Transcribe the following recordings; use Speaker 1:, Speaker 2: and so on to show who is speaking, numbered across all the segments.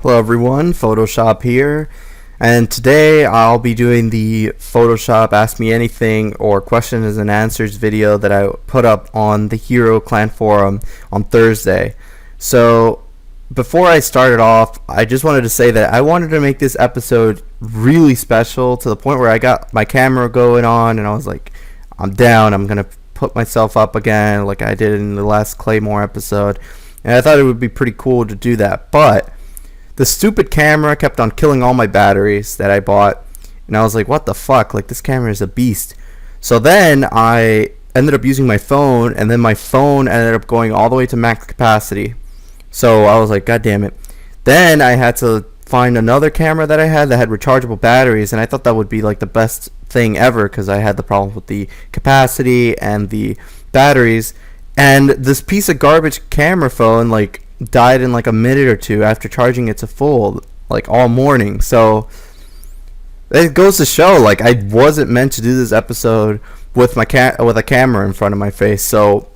Speaker 1: Hello everyone, Photoshop here, and today I'll be doing the Photoshop Ask Me Anything or Questions and Answers video that I put up on the Hero Clan forum on Thursday. So before I started off, I just wanted to say that I wanted to make this episode really special to the point where I got my camera going on and I was like, I'm down, I'm gonna put myself up again like I did in the last Claymore episode, and I thought it would be pretty cool to do that, but the stupid camera kept on killing all my batteries that I bought, and I was like, what the fuck, like this camera is a beast. So then I ended up using my phone, and then my phone ended up going all the way to max capacity. So I was like, god damn it. Then I had to find another camera that I had that had rechargeable batteries, and I thought that would be like the best thing ever because I had the problem with the capacity and the batteries. And this piece of garbage camera phone like died in like a minute or two after charging it to full, like all morning. So it goes to show, like, I wasn't meant to do this episode with my with a camera in front of my face. So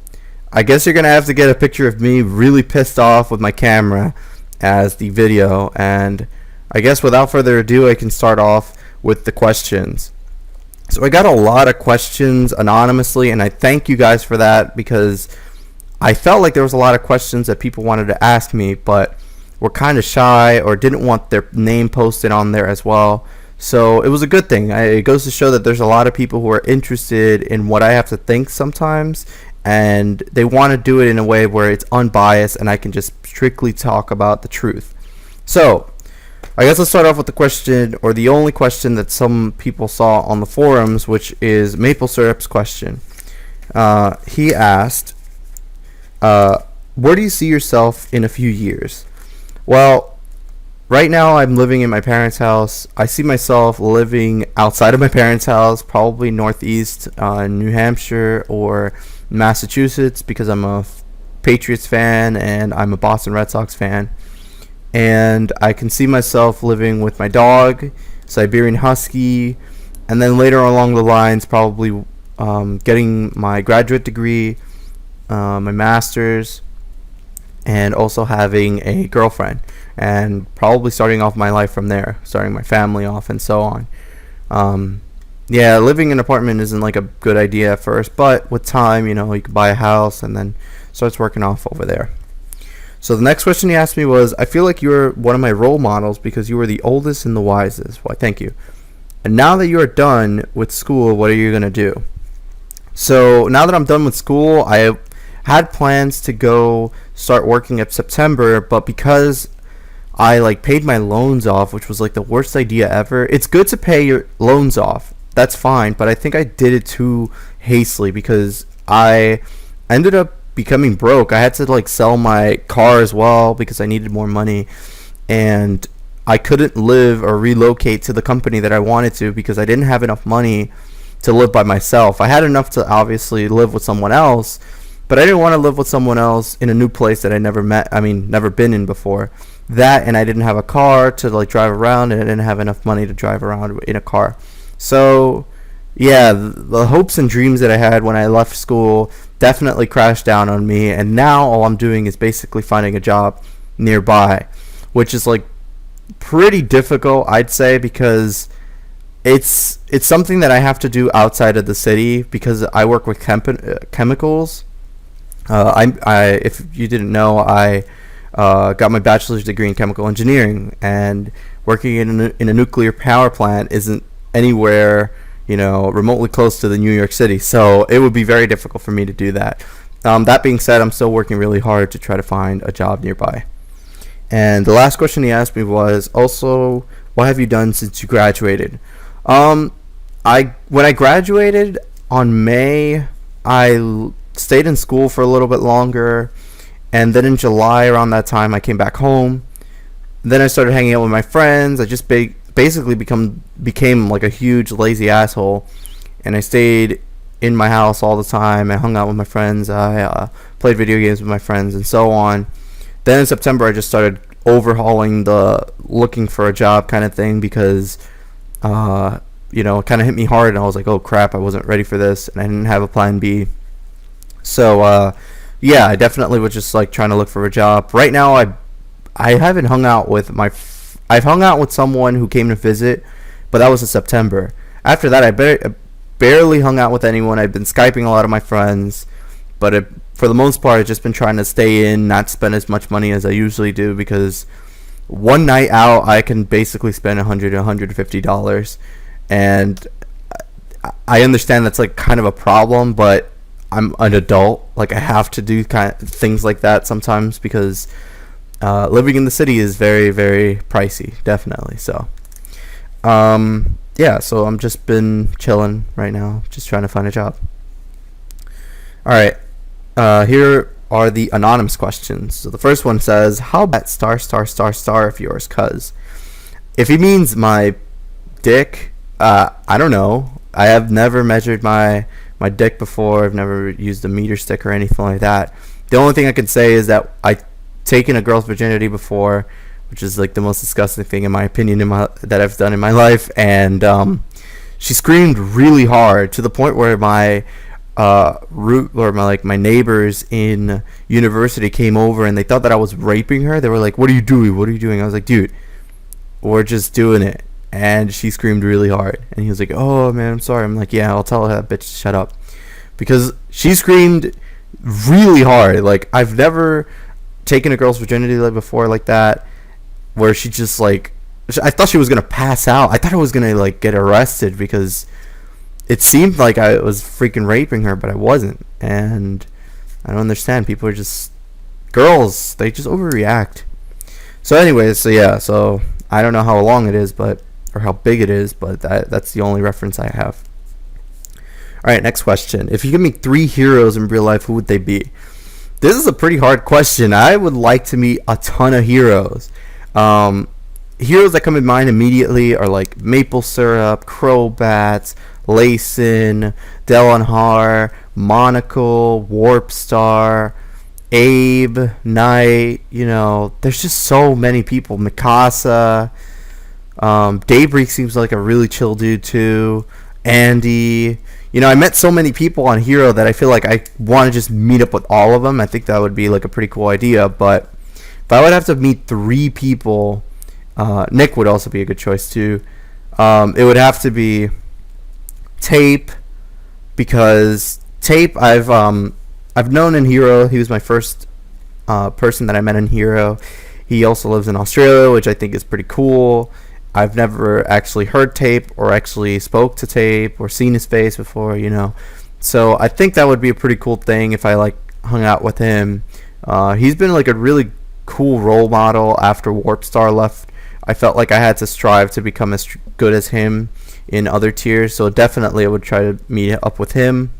Speaker 1: I guess you're gonna have to get a picture of me really pissed off with my camera as the video. And I guess without further ado, I can start off with the questions. So I got a lot of questions anonymously, and I thank you guys for that because I felt like there was a lot of questions that people wanted to ask me, but were kind of shy or didn't want their name posted on there as well. So it was a good thing. It goes to show that there's a lot of people who are interested in what I have to think sometimes, and they want to do it in a way where it's unbiased and I can just strictly talk about the truth. So I guess let's start off with the question, or the only question that some people saw on the forums, which is Maple Syrup's question. He asked, where do you see yourself in a few years? Well, right now I'm living in my parents' house. I see myself living outside of my parents' house, probably northeast, New Hampshire or Massachusetts, because I'm a Patriots fan and I'm a Boston Red Sox fan. And I can see myself living with my dog, Siberian Husky, and then later along the lines probably getting my graduate degree, my master's, and also having a girlfriend, and probably starting off my life from there, starting my family off and so on. Yeah, living in an apartment isn't like a good idea at first, but with time, you know, you can buy a house and then starts working off over there. So the next question he asked me was, I feel like you're one of my role models because you were the oldest and the wisest. Why, thank you. And now that you are done with school, what are you going to do? So now that I'm done with school, I had plans to go start working at September, but because I like paid my loans off, which was like the worst idea ever. It's good to pay your loans off, that's fine, but I think I did it too hastily because I ended up becoming broke. I had to like sell my car as well because I needed more money, and I couldn't live or relocate to the company that I wanted to because I didn't have enough money to live by myself. I had enough to obviously live with someone else, but I didn't want to live with someone else in a new place that I never been in before. That, and I didn't have a car to like drive around, and I didn't have enough money to drive around in a car. So yeah, the hopes and dreams that I had when I left school definitely crashed down on me, and now all I'm doing is basically finding a job nearby, which is like pretty difficult, I'd say, because it's something that I have to do outside of the city because I work with chemicals. If you didn't know, I got my bachelor's degree in chemical engineering, and working in a nuclear power plant isn't anywhere, you know, remotely close to the New York City, so it would be very difficult for me to do that. That being said, I'm still working really hard to try to find a job nearby. And the last question he asked me was also, what have you done since you graduated? When I graduated on May, I stayed in school for a little bit longer, and then in July around that time I came back home. Then I started hanging out with my friends. I just basically became like a huge lazy asshole, and I stayed in my house all the time. I hung out with my friends. I played video games with my friends and so on. Then in September I just started overhauling the looking for a job kind of thing because you know, it kind of hit me hard, and I was like, oh crap, I wasn't ready for this, and I didn't have a plan B. So yeah, I definitely was just like trying to look for a job. Right now I haven't hung out with I've hung out with someone who came to visit, but that was in September. After that, I barely hung out with anyone. I've been Skyping a lot of my friends, but for the most part, I've just been trying to stay in, not spend as much money as I usually do, because one night out, I can basically spend $100 to $150, and I understand that's like kind of a problem, but I'm an adult. Like, I have to do kind of things like that sometimes, because living in the city is very, very pricey, definitely. So, yeah, so I'm just been chilling right now, just trying to find a job. All right, here are the anonymous questions. So the first one says, how about star star star star of yours? Cuz if he means my dick, I don't know. I have never measured my dick before. I've never used a meter stick or anything like that. The only thing I can say is that I've taken a girl's virginity before, which is like the most disgusting thing in my opinion that I've done in my life, and she screamed really hard to the point where my my neighbors in university came over and they thought that I was raping her. They were like, "What are you doing? What are you doing?" I was like, "Dude, we're just doing it." And she screamed really hard, and he was like, "Oh man, I'm sorry." I'm like, "Yeah, I'll tell that bitch to shut up," because she screamed really hard. Like, I've never taken a girl's virginity like before like that, where she just like, I thought she was gonna pass out. I thought I was gonna like get arrested, because it seemed like I was freaking raping her, but I wasn't. And I don't understand. People are just girls. They just overreact. So anyways, so yeah, so I don't know how long it is, but or how big it is, but that's the only reference I have. All right, next question. If you give me 3 heroes in real life, who would they be? This is a pretty hard question. I would like to meet a ton of heroes. Heroes that come in mind immediately are like Maple Syrup, Crowbats, Layson, Delonhar, Monocle, Warp Star, Abe, Knight. You know, there's just so many people. Mikasa, Daybreak seems like a really chill dude too. Andy. You know, I met so many people on Hero that I feel like I want to just meet up with all of them. I think that would be like a pretty cool idea. But if I would have to meet 3 people, Nick would also be a good choice too. It would have to be Tape, because Tape I've known in Hero. He was my first person that I met in Hero. He also lives in Australia, which I think is pretty cool. I've never actually heard Tape or actually spoke to Tape or seen his face before, you know. So I think that would be a pretty cool thing if I like hung out with him. He's been like a really cool role model after Warp Star left. I felt like I had to strive to become as good as him in other tiers, so definitely I would try to meet up with him.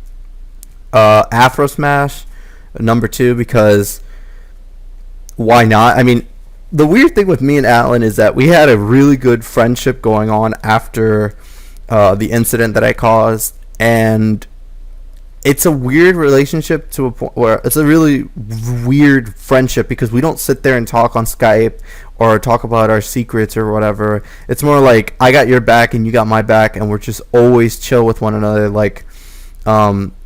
Speaker 1: Afro Smash, number 2, because why not? I mean, the weird thing with me and Alan is that we had a really good friendship going on after the incident that I caused, and it's a weird relationship to a point where it's a really weird friendship, because we don't sit there and talk on Skype or talk about our secrets or whatever. It's more like I got your back and you got my back, and we're just always chill with one another. Like,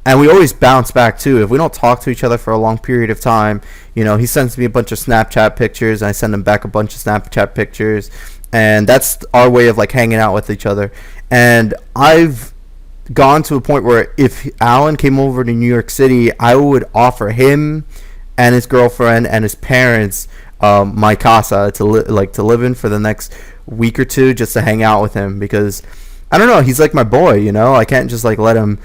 Speaker 1: and we always bounce back too. If we don't talk to each other for a long period of time, you know, he sends me a bunch of Snapchat pictures, and I send him back a bunch of Snapchat pictures, and that's our way of like hanging out with each other. And I've gone to a point where if Alan came over to New York City, I would offer him and his girlfriend and his parents my casa to live in for the next week or two, just to hang out with him, because I don't know, he's like my boy, you know. I can't just like let him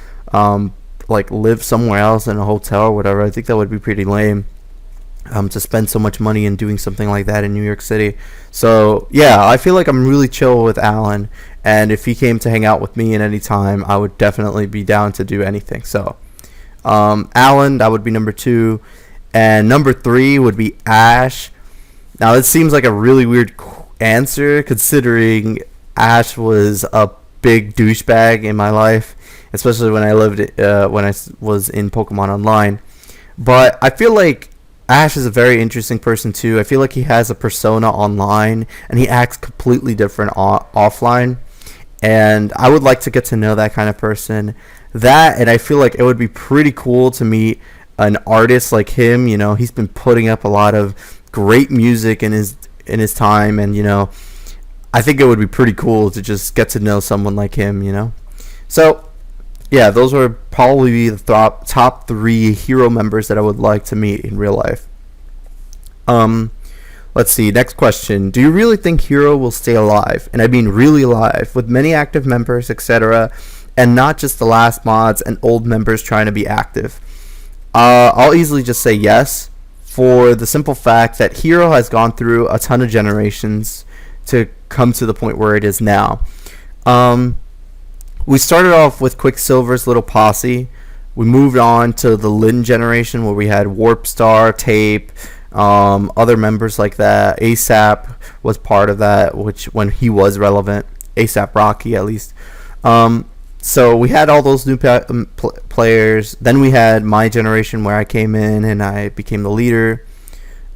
Speaker 1: like live somewhere else in a hotel or whatever. I think that would be pretty lame, to spend so much money in doing something like that in New York City. So yeah, I feel like I'm really chill with Alan, and if he came to hang out with me at any time, I would definitely be down to do anything. So Alan, that would be number 2, and number 3 would be Ash. Now, it seems like a really weird answer, considering Ash was a big douchebag in my life, especially when I was in Pokemon Online. But I feel like Ash is a very interesting person too. I feel like he has a persona online, and he acts completely different offline. And I would like to get to know that kind of person. That, and I feel like it would be pretty cool to meet an artist like him. You know, he's been putting up a lot of great music in his time, and I think it would be pretty cool to just get to know someone like him. So yeah, those would probably be the top three hero members that I would like to meet in real life. Let's see. Next question. Do you really think Hero will stay alive? And I mean really alive, with many active members, etc., and not just the last mods and old members trying to be active? I'll easily just say yes, for the simple fact that Hero has gone through a ton of generations to come to the point where it is now. We started off with Quicksilver's little posse. We moved on to the Lyn generation, where we had Warpstar, Tape, other members like that. ASAP was part of that, which when he was relevant, ASAP Rocky at least. So we had all those new players. Then we had my generation, where I came in and I became the leader.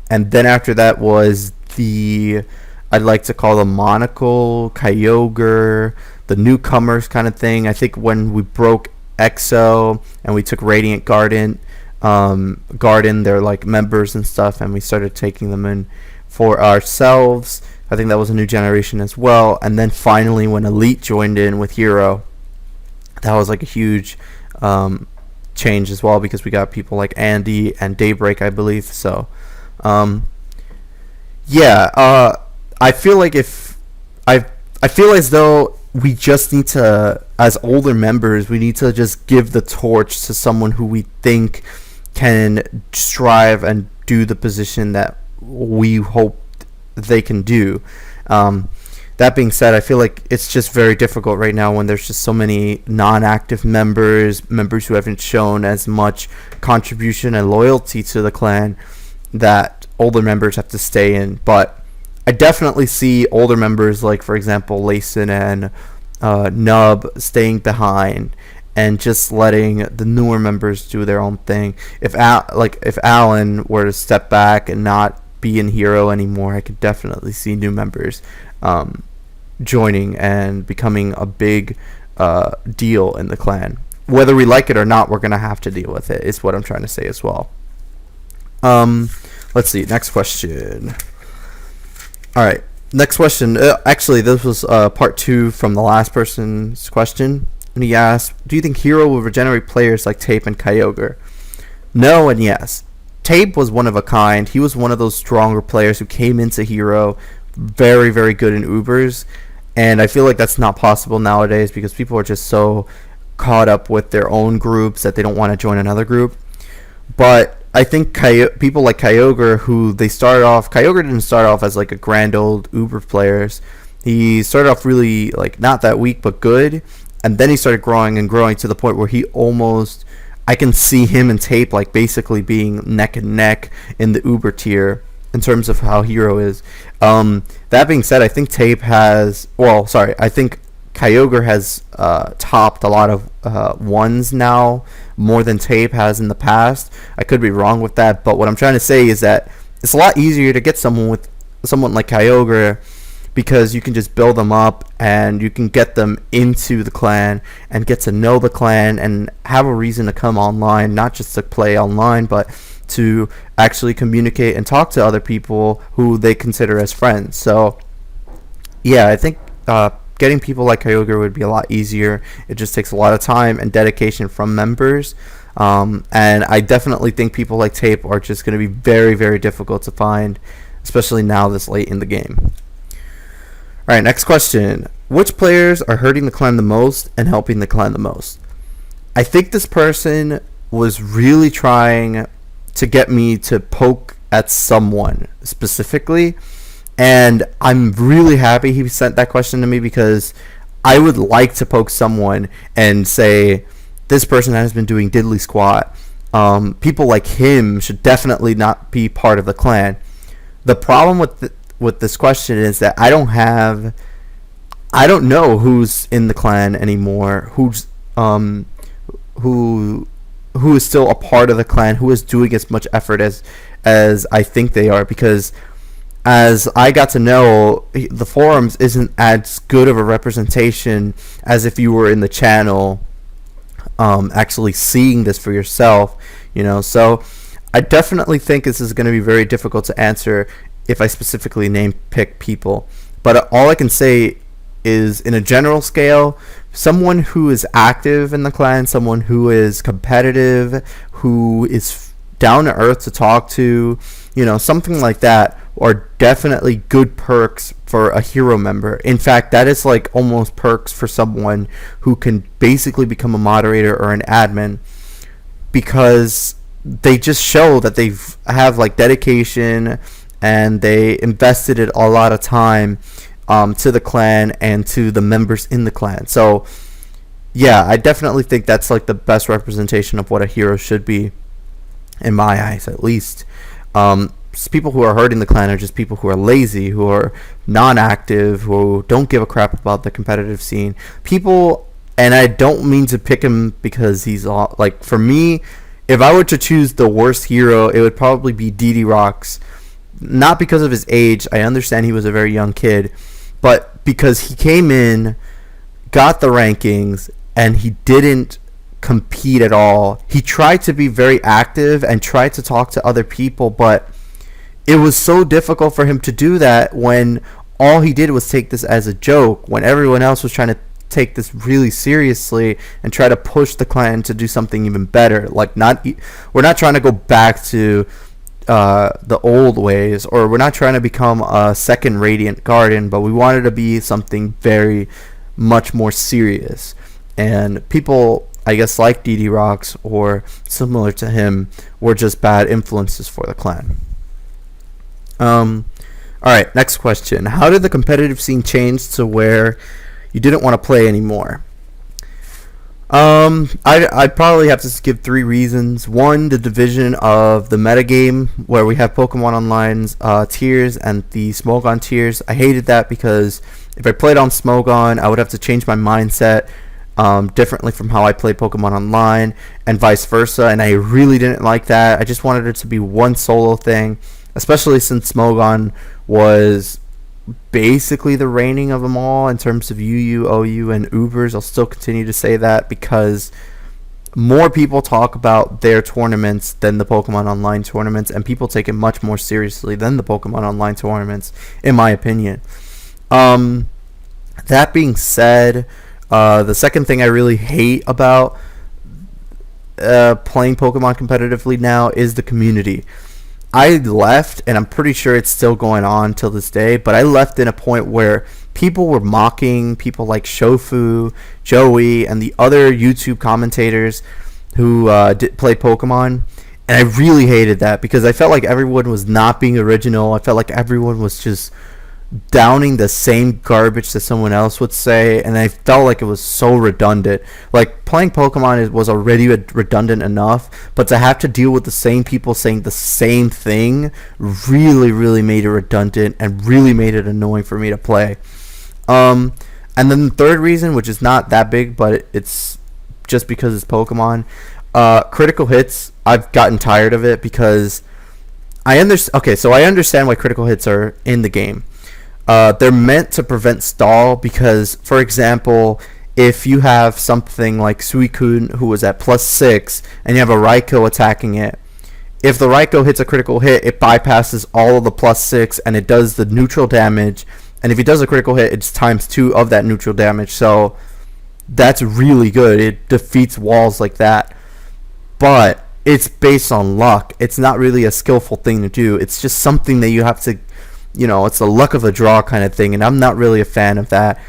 Speaker 1: And then after that was I'd like to call them Monocle, Kyogre, the newcomers kind of thing. I think when we broke EXO and we took Radiant Garden, they're like members and stuff, and we started taking them in for ourselves. I think that was a new generation as well. And then finally when Elite joined in with Hero, that was like a huge change as well, because we got people like Andy and Daybreak, I believe. So I feel like I feel as though we just need to, as older members, we need to just give the torch to someone who we think can strive and do the position that we hope they can do. That being said, I feel like it's just very difficult right now when there's just so many non-active members who haven't shown as much contribution and loyalty to the clan, that older members have to stay in. But I definitely see older members like, for example, Layson and Nub staying behind and just letting the newer members do their own thing. If Alan were to step back and not be in Hero anymore, I could definitely see new members joining and becoming a big deal in the clan. Whether we like it or not, we're gonna have to deal with it, is what I'm trying to say as well. Let's see, next question. All right, next question. Actually, this was part 2 from the last person's question. And he asked, do you think Hero will regenerate players like Tape and Kyogre? No and yes. Tape was one of a kind. He was one of those stronger players who came into Hero, very, very good in Ubers. And I feel like that's not possible nowadays, because people are just so caught up with their own groups that they don't want to join another group. But I think people like Kyogre, Kyogre didn't start off as like a grand old Uber players. He started off really like not that weak but good, and then he started growing and growing to the point where I can see him and Tape like basically being neck and neck in the Uber tier in terms of how Hero is. That being said, I think I think Kyogre has topped a lot of ones now, more than Tape has in the past. I could be wrong with that, but what I'm trying to say is that it's a lot easier to get someone like Kyogre, because you can just build them up and you can get them into the clan and get to know the clan and have a reason to come online, not just to play online, but to actually communicate and talk to other people who they consider as friends. So yeah, I think getting people like Kyogre would be a lot easier. It just takes a lot of time and dedication from members. And I definitely think people like Tape are just going to be very, very difficult to find, especially now this late in the game. Alright, next question. Which players are hurting the clan the most and helping the clan the most? I think this person was really trying to get me to poke at someone specifically, and I'm really happy he sent that question to me, because I would like to poke someone and say, this person has been doing diddly squat. People like him should definitely not be part of the clan. The problem with this question is that I don't know who's in the clan anymore, who is still a part of the clan, who is doing as much effort as I think they are, because as I got to know, the forums isn't as good of a representation as if you were in the channel actually seeing this for yourself, so I definitely think this is going to be very difficult to answer if I specifically pick people. But all I can say is, in a general scale, someone who is active in the clan, someone who is competitive, who is down to earth to talk to, something like that, are definitely good perks for a hero member. In fact, that is like almost perks for someone who can basically become a moderator or an admin, because they just show that they have like dedication and they invested a lot of time to the clan and to the members in the clan. So yeah, I definitely think that's like the best representation of what a hero should be, in my eyes at least. People who are hurting the clan are just people who are lazy, who are non-active, who don't give a crap about the competitive scene. People, and I don't mean to pick him because he's all, like, for me, if I were to choose the worst hero, it would probably be DD-Rox. Not because of his age. I understand he was a very young kid, but because he came in, got the rankings, and he didn't compete at all. He tried to be very active and tried to talk to other people, but it was so difficult for him to do that when all he did was take this as a joke, when everyone else was trying to take this really seriously and try to push the clan to do something even better. Like, we're not trying to go back to the old ways, or we're not trying to become a second Radiant Garden, but we wanted to be something very much more serious. And people, I guess, like DD-Rox or similar to him, were just bad influences for the clan. Alright, next question. How did the competitive scene change to where you didn't want to play anymore? I'd probably have to give 3 reasons. 1, the division of the metagame, where we have Pokemon Online's tiers and the Smogon tiers. I hated that because if I played on Smogon, I would have to change my mindset differently from how I play Pokemon Online, and vice versa, and I really didn't like that. I just wanted it to be one solo thing, especially since Smogon was basically the reigning of them all in terms of UU, OU, and Ubers. I'll still continue to say that because more people talk about their tournaments than the Pokemon Online tournaments, and people take it much more seriously than the Pokemon Online tournaments, in my opinion. That being said, the second thing I really hate about playing Pokemon competitively now is the community. I left, and I'm pretty sure it's still going on till this day, but I left in a point where people were mocking people like Shofu, Joey, and the other YouTube commentators who play Pokemon, and I really hated that because I felt like everyone was not being original. I felt like everyone was just downing the same garbage that someone else would say, and I felt like it was so redundant. Like, playing Pokemon was already redundant enough, but to have to deal with the same people saying the same thing really made it redundant and really made it annoying for me to play. And then the third reason, which is not that big, but it's just because it's Pokemon, critical hits. I've gotten tired of it because I understand why critical hits are in the game. They're meant to prevent stall because, for example, if you have something like Suicune who was at +6 and you have a Raikou attacking it, if the Raikou hits a critical hit, it bypasses all of the +6 and it does the neutral damage, and if it does a critical hit, it's ×2 of that neutral damage. So that's really good. It defeats walls like that. But it's based on luck. It's not really a skillful thing to do. It's just something that you have to, it's a luck of the draw kind of thing, and I'm not really a fan of that.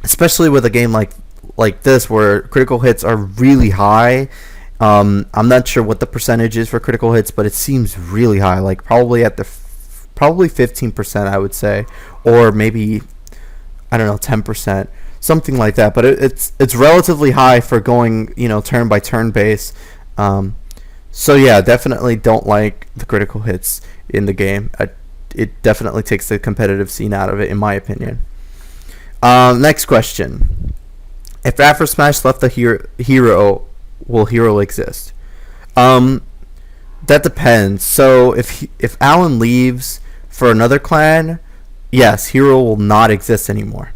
Speaker 1: Especially with a game like this where critical hits are really high. I'm not sure what the percentage is for critical hits, but it seems really high, like probably 15%, I would say, or maybe, I don't know, 10%, something like that. But it's relatively high for going, turn by turn base. So yeah, definitely don't like the critical hits in the game. It definitely takes the competitive scene out of it, in my opinion. Next question. If Afro Smash left the hero, will Hero exist? That depends. So if Alan leaves for another clan, yes, Hero will not exist anymore.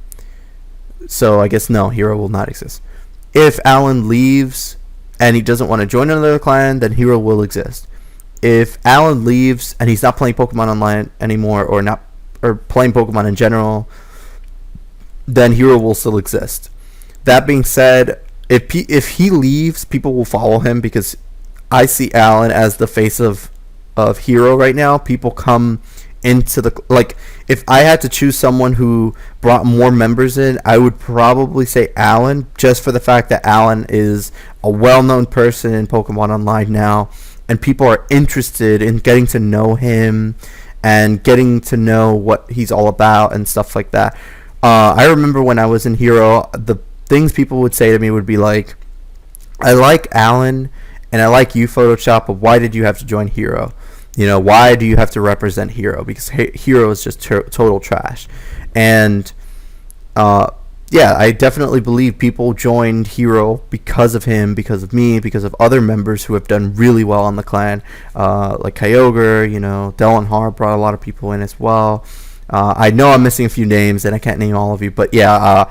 Speaker 1: So I guess no, Hero will not exist. If Alan leaves and he doesn't want to join another clan, then Hero will exist. If Alan leaves and he's not playing Pokemon Online anymore, or playing Pokemon in general, then Hero will still exist. That being said, if he leaves, people will follow him because I see Alan as the face of Hero right now. People come into the, like, if I had to choose someone who brought more members in, I would probably say Alan, just for the fact that Alan is a well-known person in Pokemon Online now, and people are interested in getting to know him and getting to know what he's all about and stuff like that. I remember when I was in Hero, the things people would say to me would be like, I like Alan and I like you, Photoshop, but why did you have to join Hero? You know, why do you have to represent Hero? Because Hero is just total trash. And yeah, I definitely believe people joined Hero because of him, because of me, because of other members who have done really well on the clan, like Kyogre, you know, Delonhar brought a lot of people in as well. I know I'm missing a few names and I can't name all of you, but yeah,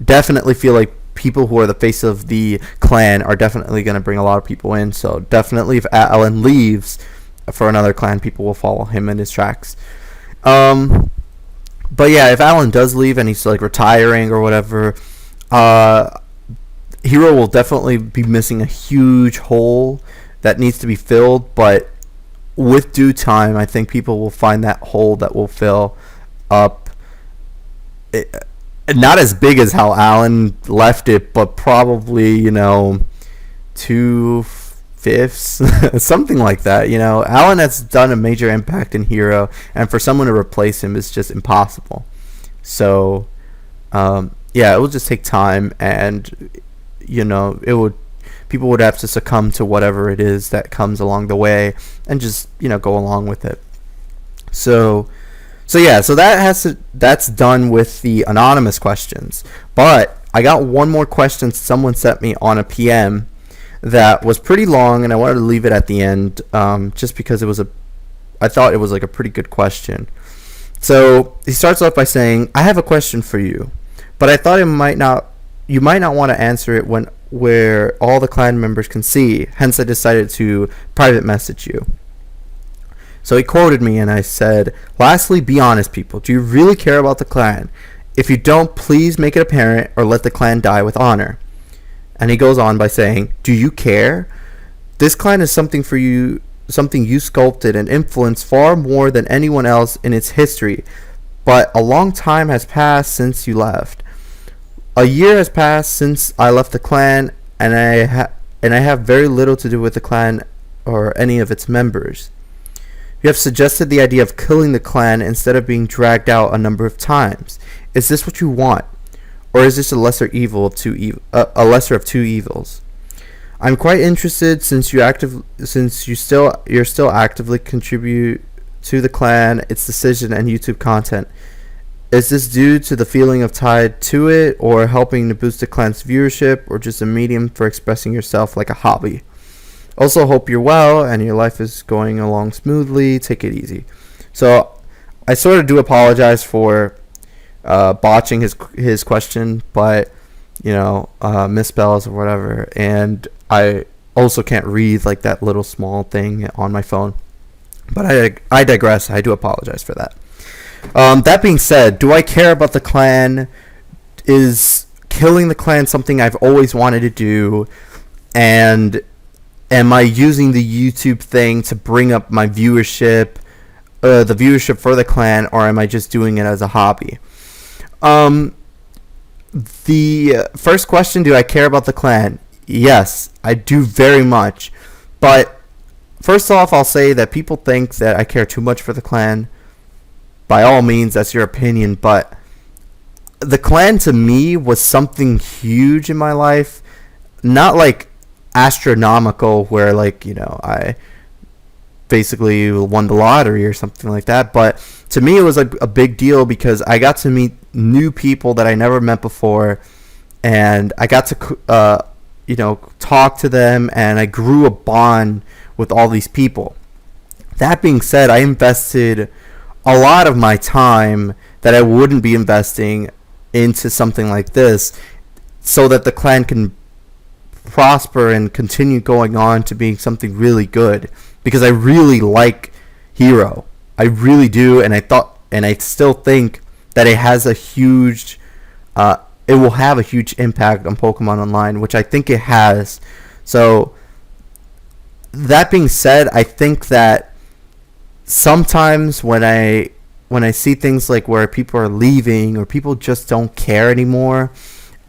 Speaker 1: definitely feel like people who are the face of the clan are definitely going to bring a lot of people in. So definitely if Alan leaves for another clan, people will follow him in his tracks. But yeah, if Alan does leave and he's like retiring or whatever, Hero will definitely be missing a huge hole that needs to be filled. But with due time, I think people will find that hole that will fill up. Not as big as how Alan left it, but probably, you know, 2/5, something like that. You know, Alan has done a major impact in Hero, and for someone to replace him is just impossible. So, yeah, it will just take time, and you know, people would have to succumb to whatever it is that comes along the way, and just, you know, go along with it. So yeah, so that's done with the anonymous questions. But I got one more question someone sent me on a PM that was pretty long, and I wanted to leave it at the end, just because I thought it was like a pretty good question. So he starts off by saying, "I have a question for you, but I thought you might not want to answer it where all the clan members can see. Hence, I decided to private message you." So he quoted me, and I said, "Lastly, be honest, people. Do you really care about the clan? If you don't, please make it apparent or let the clan die with honor." And he goes on by saying, "Do you care? This clan is something you sculpted and influenced far more than anyone else in its history. But a long time has passed since you left. A year has passed since I left the clan, and I have very little to do with the clan or any of its members. You have suggested the idea of killing the clan instead of being dragged out a number of times. Is this what you want, or is this a lesser of two evils? I'm quite interested since you're still actively contribute to the clan, its decision, and YouTube content. Is this due to the feeling of tied to it, or helping to boost the clan's viewership, or just a medium for expressing yourself like a hobby? Also, hope you're well and your life is going along smoothly. Take it easy." So I sort of do apologize for botching his question, but you know, misspells or whatever, and I also can't read like that little small thing on my phone. But I digress. I do apologize for that. That being said, do I care about the clan? Is killing the clan something I've always wanted to do? And am I using the YouTube thing to bring up my viewership, the viewership for the clan, or am I just doing it as a hobby? The first question, do I care about the clan? Yes, I do very much. But first off, I'll say that people think that I care too much for the clan. By all means, that's your opinion, but the clan to me was something huge in my life. Not like astronomical where, like, you know, I basically won the lottery or something like that, but to me it was like a big deal because I got to meet new people that I never met before, and I got to you know, talk to them, and I grew a bond with all these people. That being said, I invested a lot of my time that I wouldn't be investing into something like this so that the clan can prosper and continue going on to being something really good, because I really like Hero. I really do, and I still think that it has a huge it will have a huge impact on Pokemon Online, which I think it has. So that being said, I think that sometimes when I see things like where people are leaving or people just don't care anymore,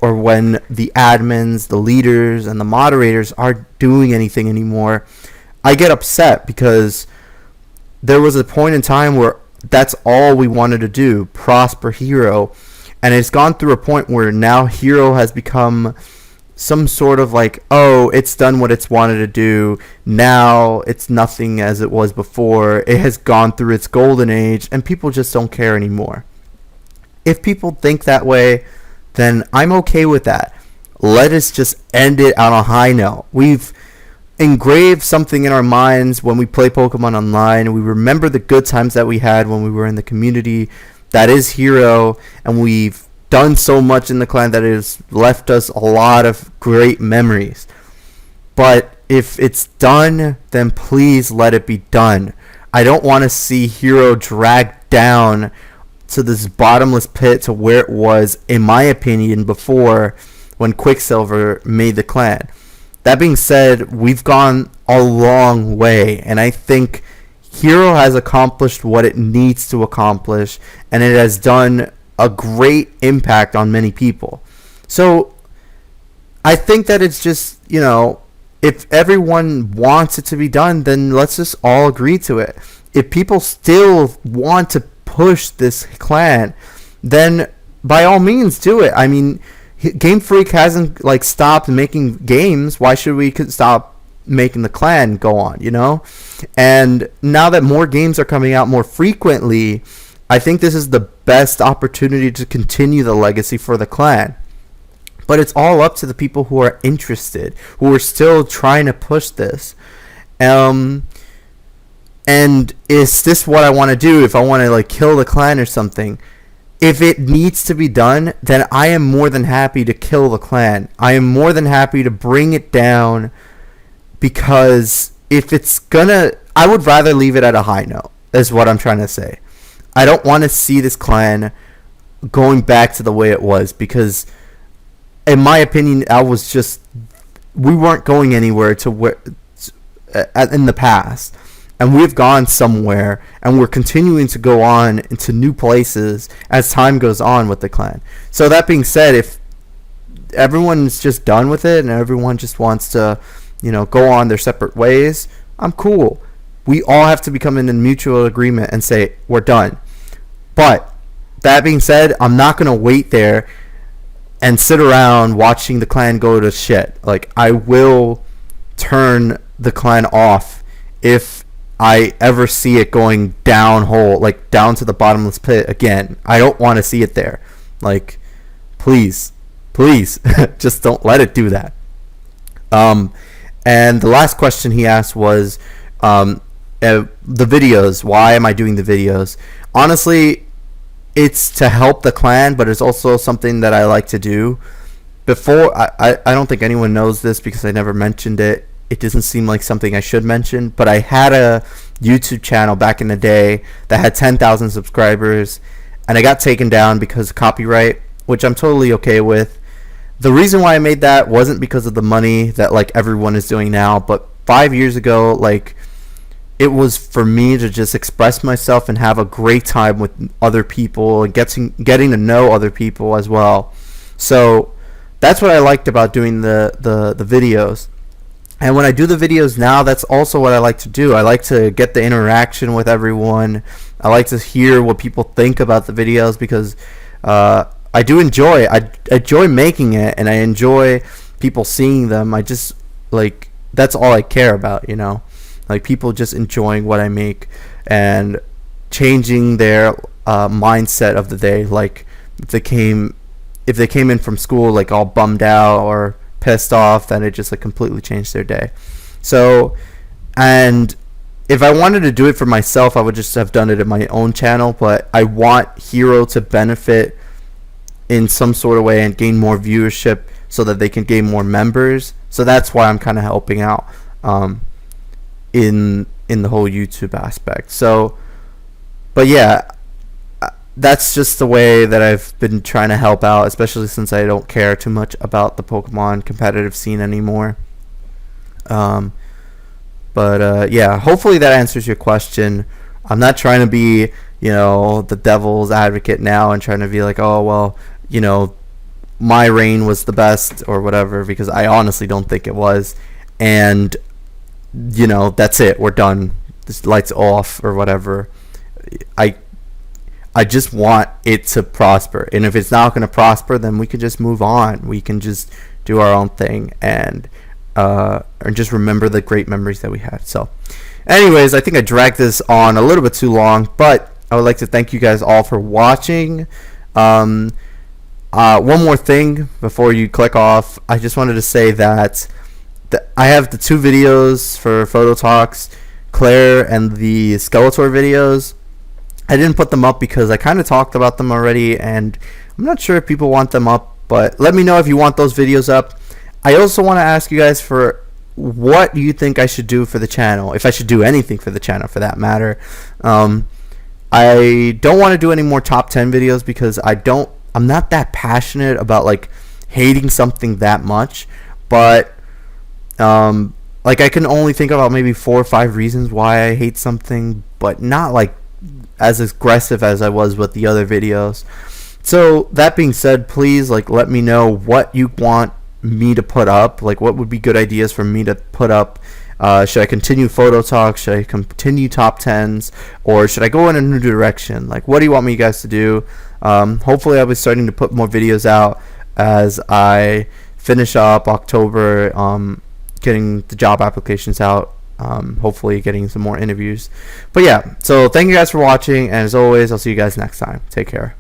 Speaker 1: or when the admins, the leaders, and the moderators aren't doing anything anymore, I get upset, because there was a point in time where that's all we wanted to do, prosper Hero. And it's gone through a point where now Hero has become some sort of like, oh, it's done what it's wanted to do. Now it's nothing as it was before. It has gone through its golden age, and people just don't care anymore. If people think that way, then I'm okay with that. Let us just end it on a high note. We've engraved something in our minds when we play Pokemon Online. We remember the good times that we had when we were in the community that is Hero, and we've done so much in the clan that it has left us a lot of great memories. But if it's done, then please let it be done. I don't want to see Hero dragged down to this bottomless pit to where it was, in my opinion, before, when Quicksilver made the clan. That being said, we've gone a long way, and I think Hero has accomplished what it needs to accomplish, and it has done a great impact on many people. So I think that it's just, if everyone wants it to be done, then let's just all agree to it. If people still want to push this clan, then by all means do it. I mean, Game Freak hasn't stopped making games. Why should we stop making the clan go on, And now that more games are coming out more frequently, I think this is the best opportunity to continue the legacy for the clan. But it's all up to the people who are interested, who are still trying to push this. And is this what I want to do? If I want to kill the clan or something, if it needs to be done, then I am more than happy to kill the clan. I am more than happy to bring it down, because if it's I would rather leave it at a high note, is what I'm trying to say. I don't want to see this clan going back to the way it was, because in my opinion, we weren't going anywhere in the past, and we've gone somewhere, and we're continuing to go on into new places as time goes on with the clan. So that being said, if everyone's just done with it and everyone just wants to go on their separate ways, I'm cool. We all have to become in a mutual agreement and say, we're done. But that being said, I'm not going to wait there and sit around watching the clan go to shit. I will turn the clan off if I ever see it going down to the bottomless pit again. I don't want to see it there. Please, just don't let it do that. And the last question he asked was the videos. Why am I doing the videos? Honestly, it's to help the clan, but it's also something that I like to do. Before, I don't think anyone knows this because I never mentioned it. It doesn't seem like something I should mention, but I had a YouTube channel back in the day that had 10,000 subscribers, and I got taken down because of copyright, which I'm totally okay with. The reason why I made that wasn't because of the money that everyone is doing now, but 5 years ago, it was for me to just express myself and have a great time with other people and getting to know other people as well. So that's what I liked about doing the videos. And when I do the videos now, that's also what I like to do. I like to get the interaction with everyone. I like to hear what people think about the videos, because I do enjoy it. I enjoy making it, and I enjoy people seeing them. I just that's all I care about, people just enjoying what I make and changing their mindset of the day. If they came in from school all bummed out or pissed off, then it just completely changed their day. So, and if I wanted to do it for myself, I would just have done it in my own channel, but I want Hero to benefit in some sort of way and gain more viewership so that they can gain more members. So that's why I'm kind of helping out in the whole YouTube aspect. So, but yeah, that's just the way that I've been trying to help out, especially since I don't care too much about the Pokemon competitive scene anymore. Yeah, hopefully that answers your question. I'm not trying to be, the devil's advocate now and trying to be like, oh, well, my reign was the best or whatever, because I honestly don't think it was. And, that's it. We're done. This light's off or whatever. I just want it to prosper. And if it's not going to prosper, then we can just move on. We can just do our own thing and just remember the great memories that we had. So, anyways, I think I dragged this on a little bit too long, but I would like to thank you guys all for watching. One more thing before you click off, I just wanted to say that I have the 2 videos for Photo Talks, Claire and the Skeletor videos. I didn't put them up because I kind of talked about them already, and I'm not sure if people want them up, but let me know if you want those videos up. I also want to ask you guys for what you think I should do for the channel, if I should do anything for the channel for that matter. I don't want to do any more top 10 videos because I'm not that passionate about like hating something that much, but like I can only think about maybe 4 or 5 reasons why I hate something, but not like as aggressive as I was with the other videos. So that being said, please like let me know what you want me to put up, like what would be good ideas for me to put up. Should I continue Photo Talk? Should I continue top 10s, or should I go in a new direction? Like, what do you want me guys to do? Hopefully I'll be starting to put more videos out as I finish up October, getting the job applications out, hopefully getting some more interviews. But yeah, so thank you guys for watching, and as always, I'll see you guys next time. Take care.